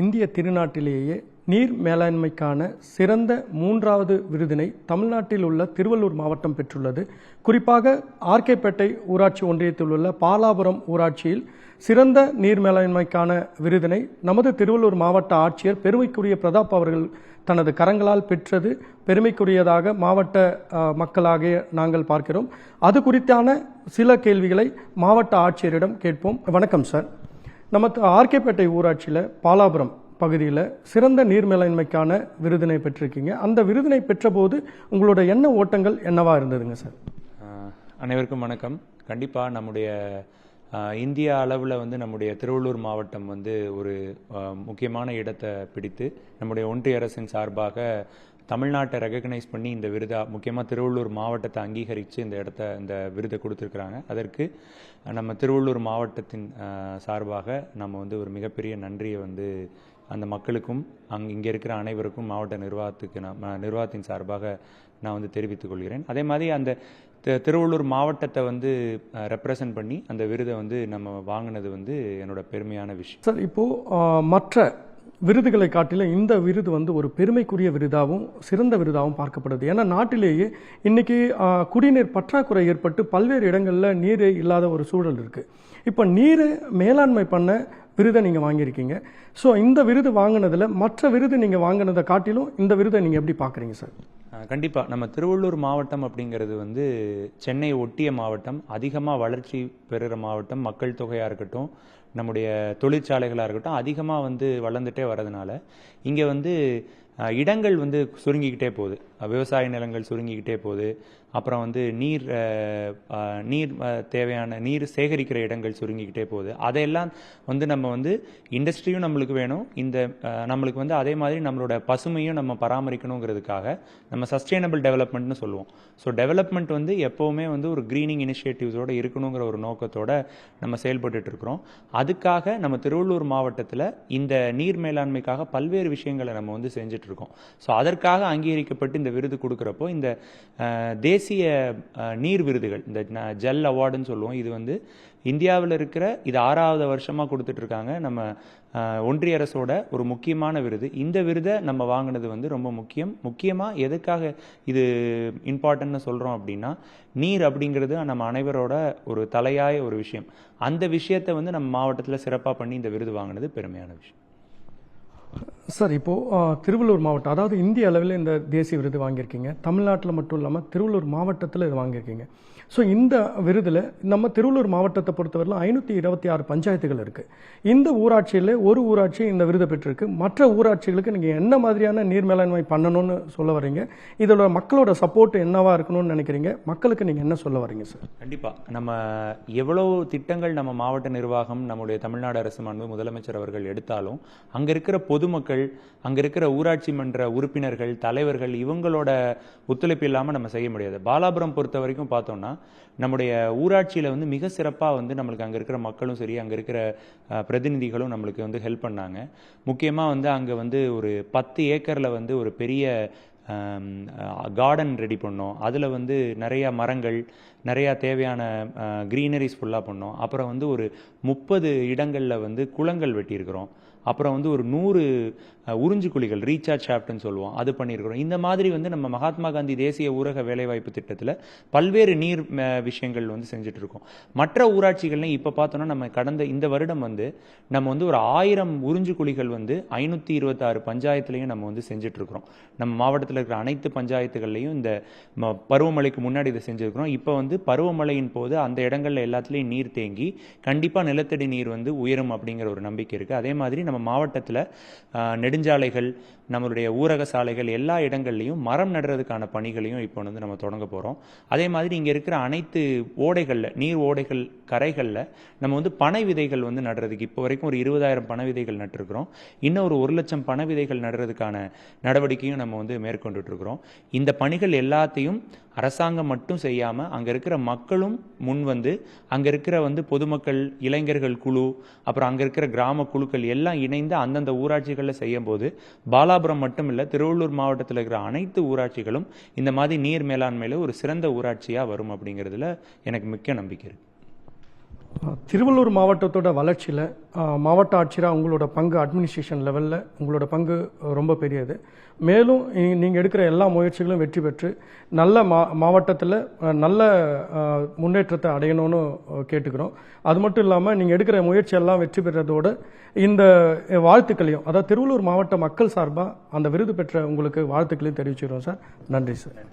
இந்திய திருநாட்டிலேயே நீர் மேலாண்மைக்கான சிறந்த 3வது விருதினை தமிழ்நாட்டில் உள்ள திருவள்ளூர் மாவட்டம் பெற்றுள்ளது. குறிப்பாக ஆர்கேபேட்டை ஊராட்சி ஒன்றியத்தில் உள்ள பாலாபுரம் ஊராட்சியில் சிறந்த நீர் மேலாண்மைக்கான விருதினை நமது திருவள்ளூர் மாவட்ட ஆட்சியர் பெருமைக்குரிய பிரதாப் அவர்கள் தனது கரங்களால் பெற்றது பெருமைக்குரியதாக மாவட்ட மக்களாகிய நாங்கள் பார்க்கிறோம். அது குறித்தான சில கேள்விகளை மாவட்ட ஆட்சியரிடம் கேட்போம். வணக்கம் சார். நமது ஆர்கேபேட்டை ஊராட்சியில் பாலாபுரம் பகுதியில் சிறந்த நீர் மேலாண்மைக்கான விருதினை பெற்றிருக்கீங்க. அந்த விருதினை பெற்றபோது உங்களோட எண்ண ஓட்டங்கள் என்னவா இருந்ததுங்க சார்? அனைவருக்கும் வணக்கம். கண்டிப்பாக நம்முடைய இந்திய அளவில் நம்முடைய திருவள்ளூர் மாவட்டம் ஒரு முக்கியமான இடத்தை பிடித்து நம்முடைய ஒன்றிய அரசின் சார்பாக தமிழ்நாட்டை ரெகக்னைஸ் பண்ணி இந்த விருதை முக்கியமாக திருவள்ளூர் மாவட்டத்தை அங்கீகரித்து இந்த விருதை கொடுத்துருக்குறாங்க. அதற்கு நம்ம திருவள்ளூர் மாவட்டத்தின் சார்பாக நம்ம ஒரு மிகப்பெரிய நன்றியை அந்த மக்களுக்கும் இங்கே இருக்கிற அனைவருக்கும் மாவட்ட நிர்வாகத்தின் சார்பாக நான் தெரிவித்துக் கொள்கிறேன். அதே மாதிரி அந்த திருவள்ளூர் மாவட்டத்தை ரெப்ரசன்ட் பண்ணி அந்த விருதை நம்ம வாங்கினது என்னோட பெருமையான விஷயம் சார். இப்போது மற்ற விருதுகளை காட்டிலும் இந்த விருது ஒரு பெருமைக்குரிய விருதாகவும் சிறந்த விருதாகவும் பார்க்கப்படுது. ஏன்னா நாட்டிலேயே இன்னைக்கு குடிநீர் பற்றாக்குறை ஏற்பட்டு பல்வேறு இடங்களில் நீர் இல்லாத ஒரு சூழல் இருக்குது. இப்போ நீர் மேலாண்மை பண்ண விருதை நீங்கள் வாங்கியிருக்கீங்க. ஸோ இந்த விருது வாங்கினதில் மற்ற விருது நீங்கள் வாங்கினதை காட்டிலும் இந்த விருதை நீங்கள் எப்படி பார்க்குறீங்க சார்? கண்டிப்பாக நம்ம திருவள்ளூர் மாவட்டம் அப்படிங்கிறது சென்னை ஒட்டிய மாவட்டம், அதிகமாக வளர்ச்சி பெறுகிற மாவட்டம், மக்கள் தொகையாக இருக்கட்டும், நம்முடைய தொழிற்சாலைகளாக இருக்கட்டும் அதிகமாக வளர்ந்துட்டே வரதுனால இங்கே இடங்கள் சுருங்கிக்கிட்டே போகுது. விவசாய நிலங்கள் சுருங்கிக்கிட்டே போகுது. அப்புறம் நீர் தேவையான நீர் சேகரிக்கிற இடங்கள் சுருங்கிக்கிட்டே போகுது. அதையெல்லாம் நம்ம இண்டஸ்ட்ரியும் நம்மளுக்கு வேணும், இந்த நம்மளுக்கு அதே மாதிரி நம்மளோட பசுமையும் நம்ம பராமரிக்கணுங்கிறதுக்காக நம்ம சஸ்டைனபிள் டெவலப்மெண்ட்னு சொல்லுவோம். ஸோ டெவலப்மெண்ட் எப்போவுமே ஒரு க்ரீனிங் இனிஷியேட்டிவ்ஸோடு இருக்கணுங்கிற ஒரு நோக்கத்தோட நம்ம செயல்பட்டு இருக்கிறோம். அதுக்காக நம்ம திருவள்ளூர் மாவட்டத்தில் இந்த நீர் மேலாண்மைக்காக பல்வேறு விஷயங்களை நம்ம செஞ்சுட்டு இருக்கோம். ஸோ அதற்காக அங்கீகரிக்கப்பட்டு இந்த விருது கொடுக்குறப்போ இந்த தேசிய நீர் விருதுகள், இந்த ஜல் அவார்டுன்னு சொல்லுவோம், இது இந்தியாவில் இருக்கிற இது 6வது வருஷமாக கொடுத்துட்டு இருக்காங்க. நம்ம ஒன்றிய அரசோட ஒரு முக்கியமான விருது. இந்த விருதை நம்ம வாங்கினது ரொம்ப முக்கியமாக எதுக்காக இது இம்பார்ட்டன்ட்னு சொல்கிறோம் அப்படின்னா, நீர் அப்படிங்கிறது நம்ம அனைவரோட ஒரு தலையாய ஒரு விஷயம். அந்த விஷயத்தை நம்ம மாவட்டத்தில் சிறப்பாக பண்ணி இந்த விருது வாங்கினது பெருமையான விஷயம் சார். இப்போது திருவள்ளூர் மாவட்டம், அதாவது இந்திய அளவில் இந்த தேசிய விருது வாங்கியிருக்கீங்க. தமிழ்நாட்டில் மட்டும் இல்லாமல் திருவள்ளூர் மாவட்டத்தில் இது வாங்கியிருக்கீங்க. ஸோ இந்த விருதில் நம்ம திருவள்ளூர் மாவட்டத்தை பொறுத்தவரையில் 526 பஞ்சாயத்துகள் இருக்குது. இந்த ஊராட்சியில் ஒரு ஊராட்சி இந்த விருதை பெற்றிருக்கு. மற்ற ஊராட்சிகளுக்கு நீங்கள் என்ன மாதிரியான நீர் மேலாண்மை பண்ணணும்னு சொல்ல வரீங்க? இதோட மக்களோட சப்போர்ட் என்னவா இருக்கணும்னு நினைக்கிறீங்க? மக்களுக்கு நீங்கள் என்ன சொல்ல வரீங்க சார்? கண்டிப்பாக நம்ம எவ்வளோ திட்டங்கள் நம்ம மாவட்ட நிர்வாகம், நம்முடைய தமிழ்நாடு அரசு மாண்பு முதலமைச்சர் அவர்கள் எடுத்தாலும் அங்கே இருக்கிற பொதுமக்கள், அங்கே இருக்கிற ஊராட்சி மன்ற உறுப்பினர்கள், தலைவர்கள், இவங்களோட ஒத்துழைப்பு இல்லாமல் நம்ம செய்ய முடியாது. பாலாபுரம் பொறுத்த வரைக்கும் பார்த்தோம்னா நம்முடைய ஊராட்சியில் மிக சிறப்பாக நம்மளுக்கு அங்கே இருக்கிற மக்களும் சரி, அங்கே இருக்கிற பிரதிநிதிகளும் நம்மளுக்கு ஹெல்ப் பண்ணாங்க. முக்கியமாக அங்கே ஒரு 10 ஏக்கரில் ஒரு பெரிய கார்டன் ரெடி பண்ணோம். அதில் நிறையா மரங்கள், நிறையா தேவையான க்ரீனரிஸ் ஃபுல்லாக பண்ணோம். அப்புறம் ஒரு 30 இடங்களில் குளங்கள் வெட்டியிருக்கிறோம். அப்புறம் ஒரு 100 உறிஞ்சு குழிகள், ரீசார்ஜ் ஷாஃப்ட்னு சொல்லுவோம், அது பண்ணியிருக்கிறோம். இந்த மாதிரி நம்ம மகாத்மா காந்தி தேசிய ஊரக வேலைவாய்ப்பு திட்டத்தில் பல்வேறு நீர் விஷயங்கள் செஞ்சுட்டு இருக்கோம். மற்ற ஊராட்சிகள்லையும் இப்போ பார்த்தோன்னா நம்ம கடந்த இந்த வருடம் நம்ம ஒரு 1000 உறிஞ்சு குழிகள் 526 பஞ்சாயத்துலையும் நம்ம செஞ்சுட்டு இருக்கிறோம். நம்ம மாவட்டத்தில் இருக்கிற அனைத்து பஞ்சாயத்துகள்லையும் இந்த பருவமழைக்கு முன்னாடி இதை செஞ்சுருக்கிறோம். இப்போ பருவமழையின் போது அந்த இடங்கள்ல எல்லாத்துலேயும் நீர் தேங்கி கண்டிப்பாக நிலத்தடி நீர் உயரும் அப்படிங்கிற ஒரு நம்பிக்கை இருக்குது. அதே மாதிரி நம்ம மாவட்டத்தில் நெடுஞ்சாலைகள், நம்மளுடைய ஊரக சாலைகள் எல்லா இடங்கள்லையும் மரம் நடுறதுக்கான பணிகளையும் இப்போ நம்ம தொடங்க போகிறோம். அதே மாதிரி இங்கே இருக்கிற அனைத்து ஓடைகளில், நீர் ஓடைகள் கரைகளில் நம்ம பனை விதைகள் நடுறதுக்கு இப்போ வரைக்கும் ஒரு 20,000 பனை விதைகள் நட்டுருக்கிறோம். இன்னும் ஒரு 1,00,000 பனை விதைகள் நடுறதுக்கான நடவடிக்கையும் நம்ம மேற்கொண்டுட்டு இருக்கிறோம். இந்த பணிகள் எல்லாத்தையும் அரசாங்கம் மட்டும் செய்யாமல் அங்கே இருக்கிற மக்களும் முன் அங்கே இருக்கிற பொதுமக்கள், இளைஞர்கள் குழு, அப்புறம் அங்கே இருக்கிற கிராம குழுக்கள் எல்லாம் இணைந்து அந்தந்த ஊராட்சிகளில் செய்யும் போது பாலாபுரம் மட்டும் இல்லை, திருவள்ளூர் மாவட்டத்தில் இருக்கிற அனைத்து ஊராட்சிகளும் இந்த மாதிரி நீர் மேலாண்மையில் ஒரு சிறந்த ஊராட்சியாக வரும் அப்படிங்கிறதுல எனக்கு மிக்க நம்பிக்கை இருக்கு. திருவள்ளூர் மாவட்டத்தோட வளர்ச்சியில் மாவட்ட ஆட்சியராக உங்களோட பங்கு அட்மினிஸ்ட்ரேஷன் லெவலில் உங்களோட பங்கு ரொம்ப பெரியது. மேலும் நீங்கள் எடுக்கிற எல்லா முயற்சிகளும் வெற்றி பெற்று நல்ல மாவட்டத்தில் நல்ல முன்னேற்றத்தை அடையணும்னு கேட்டுக்கிறோம். அது மட்டும் இல்லாமல் நீங்கள் எடுக்கிற முயற்சியெல்லாம் வெற்றி பெற்றதோடு இந்த வாழ்த்துக்களையும், அதாவது திருவள்ளூர் மாவட்ட மக்கள் சார்பாக அந்த விருது பெற்ற உங்களுக்கு வாழ்த்துக்களையும் தெரிவிச்சுக்கிறோம் சார். நன்றி சார்.